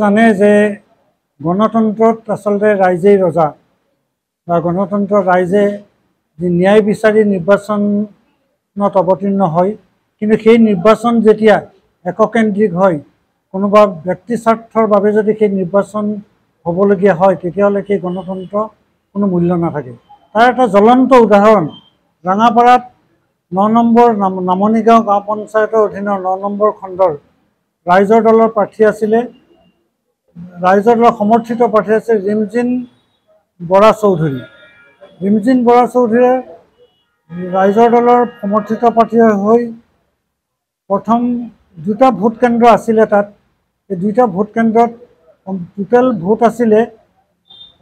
জানে যে গণতন্ত্ৰত আচলতে ৰাইজেই ৰজা বা গণতন্ত্ৰত ৰাইজে যি ন্যায় বিচাৰি নিৰ্বাচনত অৱতীৰ্ণ হয়, কিন্তু সেই নিৰ্বাচন যেতিয়া এককেন্দ্ৰিক হয়, কোনোবা ব্যক্তি স্বাৰ্থৰ বাবে যদি সেই নিৰ্বাচন হ'বলগীয়া হয়, তেতিয়াহ'লে সেই গণতন্ত্ৰ কোনো মূল্য নাথাকে। তাৰ এটা জ্বলন্ত উদাহৰণ ৰাঙাপাৰাত ৯ নম্বৰ নামনিগাঁও গাঁও পঞ্চায়তৰ অধীনৰ ৯ নম্বৰ খণ্ডৰ ৰাইজৰ দলৰ প্ৰাৰ্থী আছিলে, ৰাইজৰ দলৰ সমৰ্থিত প্ৰাৰ্থী আছিল ৰিমজিন বৰা চৌধুৰী। ৰিমজিন বৰা চৌধুৰীয়ে ৰাইজৰ দলৰ সমৰ্থিত প্ৰাৰ্থী হৈ প্ৰথম 2টা ভোট কেন্দ্ৰ আছিলে তাত। এই 2টা ভোট কেন্দ্ৰত টোটেল ভোট আছিলে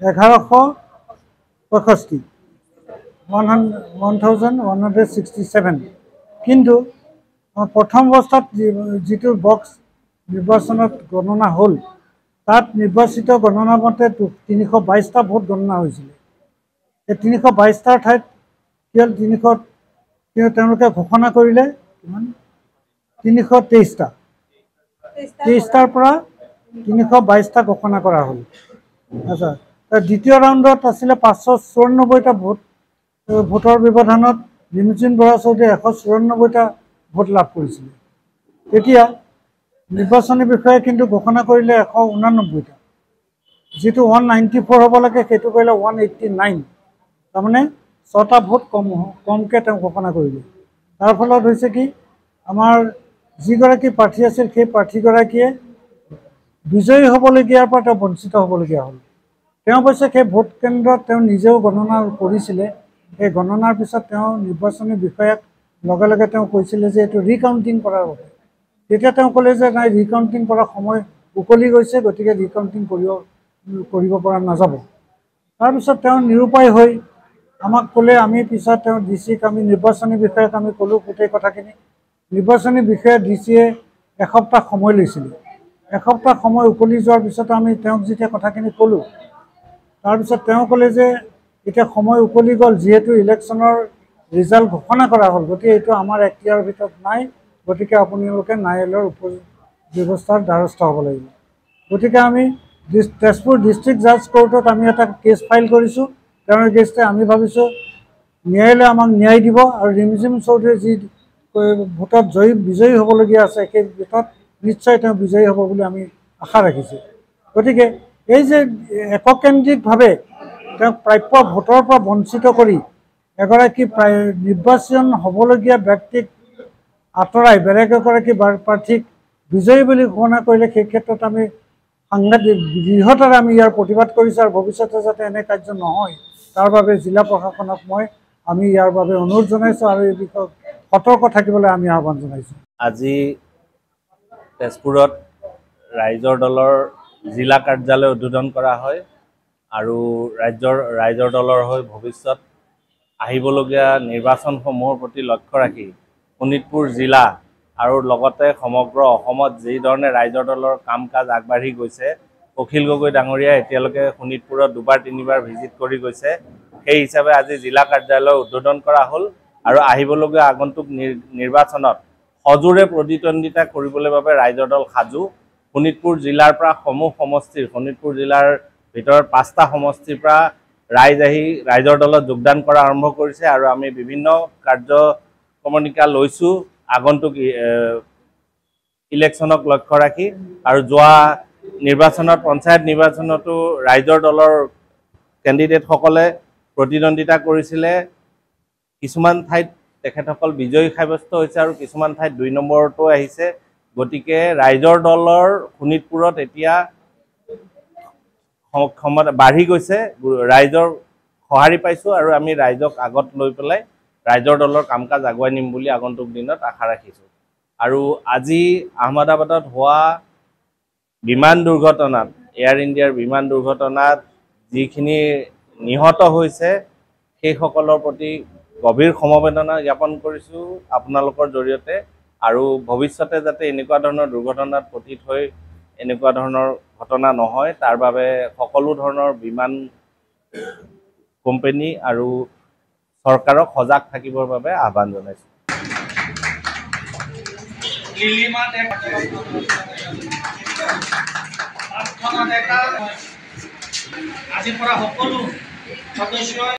1165, 1167। কিন্তু প্ৰথম অৱস্থাত যিটো বক্স নিৰ্বাচনত গণনা হ'ল, তাত নিৰ্বাচিত গণনা মতে 322টা ভোট গণনা হৈছিলে। এই 322টাৰ ঠাইত কেৱল কিন্তু তেওঁলোকে ঘোষণা কৰিলে কিমান 323টাৰ পৰা 322টা ঘোষণা কৰা হ'ল। আচ্ছা, দ্বিতীয় ৰাউণ্ডত আছিলে 594টা ভোটৰ ব্যৱধানত ৰিমজিন বৰা চৌধুৰীয়ে 194টা ভোট লাভ কৰিছিলে। তেতিয়া নিৰ্বাচনী বিষয়াই কিন্তু ঘোষণা কৰিলে 189টা, যিটো 194 হ'ব লাগে সেইটো কৰিলে 189। তাৰমানে 6টা ভোট কমকৈ তেওঁ ঘোষণা কৰিলে। তাৰ ফলত হৈছে কি, আমাৰ যিগৰাকী প্ৰাৰ্থী আছিল সেই প্ৰাৰ্থীগৰাকীয়ে বিজয়ী হ'বলগীয়াৰ পৰা তেওঁ বঞ্চিত হ'বলগীয়া হ'ল। তেওঁ অৱশ্যে সেই ভোট কেন্দ্ৰত তেওঁ নিজেও গণনা কৰিছিলে। সেই গণনাৰ পিছত তেওঁ নিৰ্বাচনী বিষয়াক লগে লগে তেওঁ কৈছিলে যে এইটো ৰিকাউণ্টিং কৰাৰ বাবে। তেতিয়া তেওঁ ক'লে যে নাই, ৰিকাউণ্টিং কৰাৰ সময় উকলি গৈছে, গতিকে ৰিকাউণ্টিং কৰিব পৰা নাযাব। তাৰপিছত তেওঁ নিৰুপায় হৈ আমাক ক'লে, আমি পিছত তেওঁ ডিচিক আমি নিৰ্বাচনী বিষয়াক আমি ক'লোঁ গোটেই কথাখিনি। নিৰ্বাচনী বিষয়া ডিচিয়ে এসপ্তাহ সময় লৈছিলে। এসপ্তাহ সময় উকলি যোৱাৰ পিছত আমি তেওঁক যেতিয়া কথাখিনি ক'লোঁ, তাৰপিছত তেওঁ ক'লে যে এতিয়া সময় উকলি গ'ল, যিহেতু ইলেকশ্যনৰ ৰিজাল্ট ঘোষণা কৰা হ'ল, গতিকে এইটো আমাৰ এখতিয়াৰৰ ভিতৰত নাই, গতিকে আপোনালোকে ন্যায়ালয়ৰ ব্যৱস্থাৰ দ্বাৰস্থ হ'ব লাগিব। গতিকে আমি তেজপুৰ ডিষ্ট্ৰিক্ট জাজ কোৰ্টত আমি এটা কেছ ফাইল কৰিছোঁ। তেওঁৰ কেছতে আমি ভাবিছোঁ ন্যায়ালয়ে আমাক ন্যায় দিব আৰু ৰিমজিন চৌধুৰীয়ে যি ভোটত বিজয়ী হ'বলগীয়া আছে সেই ভোটত নিশ্চয় তেওঁ বিজয়ী হ'ব বুলি আমি আশা ৰাখিছোঁ। গতিকে এই যে এককেন্দ্ৰিকভাৱে তেওঁক প্ৰাপ্য ভোটৰ পৰা বঞ্চিত কৰি এগৰাকী নিৰ্বাচন হ'বলগীয়া ব্যক্তিক আঁতৰাই বেলেগ এগৰাকী প্ৰাৰ্থীক বিজয়ী বুলি ঘোষণা কৰিলে, সেই ক্ষেত্ৰত আমি সাংঘাতিক দৃঢ়তাৰে আমি ইয়াৰ প্ৰতিবাদ কৰিছোঁ। আৰু ভৱিষ্যতে যাতে এনে কাৰ্য নহয় তাৰ বাবে জিলা প্ৰশাসনক আমি ইয়াৰ বাবে অনুৰোধ জনাইছোঁ আৰু এই বিষয়ত সতৰ্ক থাকিবলৈ আমি আহ্বান জনাইছোঁ। আজি তেজপুৰত ৰাইজৰ দলৰ জিলা কাৰ্যালয় উদ্বোধন কৰা হয় আৰু ৰাইজৰ দলৰ হৈ ভৱিষ্যত আহিবলগীয়া নিৰ্বাচনসমূহৰ প্ৰতি লক্ষ্য ৰাখি শোণিতপুৰ জিলা আৰু লগতে সমগ্ৰ অসমত যিধৰণে ৰাইজৰ দলৰ কাম কাজ আগবাঢ়ি গৈছে, অখিল গগৈ ডাঙৰীয়াই এতিয়ালৈকে শোণিতপুৰত 2-3বাৰ ভিজিট কৰি গৈছে। সেই হিচাপে আজি জিলা কাৰ্যালয় উদ্বোধন কৰা হ'ল আৰু আহিবলগীয়া আগন্তুক নিৰ্বাচনত সজোৰে প্ৰতিদ্বন্দ্বিতা কৰিবলৈ বাবে ৰাইজৰ দল সাজু। শোণিতপুৰ জিলাৰ পৰা শোণিতপুৰ জিলাৰ ভিতৰত 5টা সমষ্টিৰ পৰা ৰাইজ আহি ৰাইজৰ দলত যোগদান কৰা আৰম্ভ কৰিছে আৰু আমি বিভিন্ন কাৰ্যক্ৰমণিকা লৈছোঁ আগন্তুক ইলেকশ্যনক লক্ষ্য ৰাখি। আৰু যোৱা নিৰ্বাচনত পঞ্চায়ত নিৰ্বাচনতো ৰাইজৰ দলৰ কেণ্ডিডেটসকলে প্ৰতিদ্বন্দ্বিতা কৰিছিলে। কিছুমান ঠাইত তেখেতসকল বিজয়ী সাব্যস্ত হৈছে আৰু কিছুমান ঠাইত 2 নম্বৰতো আহিছে। গতিকে ৰাইজৰ দলৰ শোণিতপুৰত এতিয়া ক্ষমতা বাঢ়ি গৈছে, ৰাইজৰ সঁহাৰি পাইছোঁ আৰু আমি ৰাইজক আগত লৈ পেলাই ৰাইজৰ দলৰ কাম কাজ আগুৱাই নিম বুলি আগন্তুক দিনত আশা ৰাখিছোঁ। আৰু আজি আহমেদাবাদত হোৱা বিমান দুৰ্ঘটনাত, এয়াৰ ইণ্ডিয়াৰ বিমান দুৰ্ঘটনাত যিখিনি নিহত হৈছে সেইসকলৰ প্ৰতি গভীৰ সমবেদনা জ্ঞাপন কৰিছোঁ আপোনালোকৰ জৰিয়তে। আৰু ভৱিষ্যতে যাতে এনেকুৱা ধৰণৰ দুৰ্ঘটনাত পতিত হৈ এনেকুৱা ধৰণৰ ঘটনা নহয় তাৰ বাবে সকলো ধৰণৰ বিমান কোম্পানী আৰু চৰকাৰক সজাগ থাকিবৰ বাবে আহ্বান জনাইছোঁ। আজিৰ পৰা সকলো সদস্যই